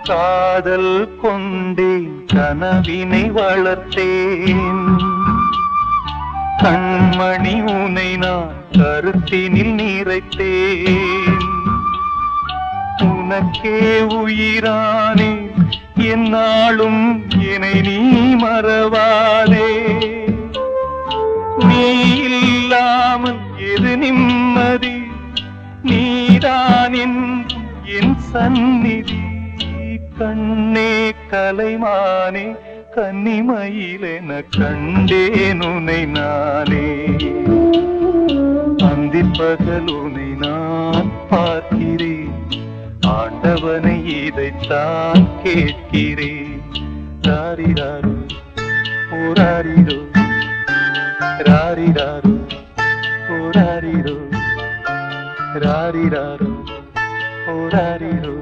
காதல் கொண்டேன் கனவினை வளர்த்தேன் கண்மணி உனை நான் கருத்தினில் நிறைத்தேன் உனக்கே உயிரானே என்னாலும் என்னை நீ மறவாதே நீ இல்லாமல் எது நிம்மதி நீதான் என் சந்நிதி கண்ணே கலைமானே கன்னிமயிலென கண்டேன் உனை நானே அந்திப்பகல் உனை நான் பார்க்கிறேன் ஆண்டவனை இதைத்தான் கேட்கிறேன் ராரிராரோ ஓராரிரோ ராரிராரோ ஓராரிரோ ராரிராரோ ஓராரிரோ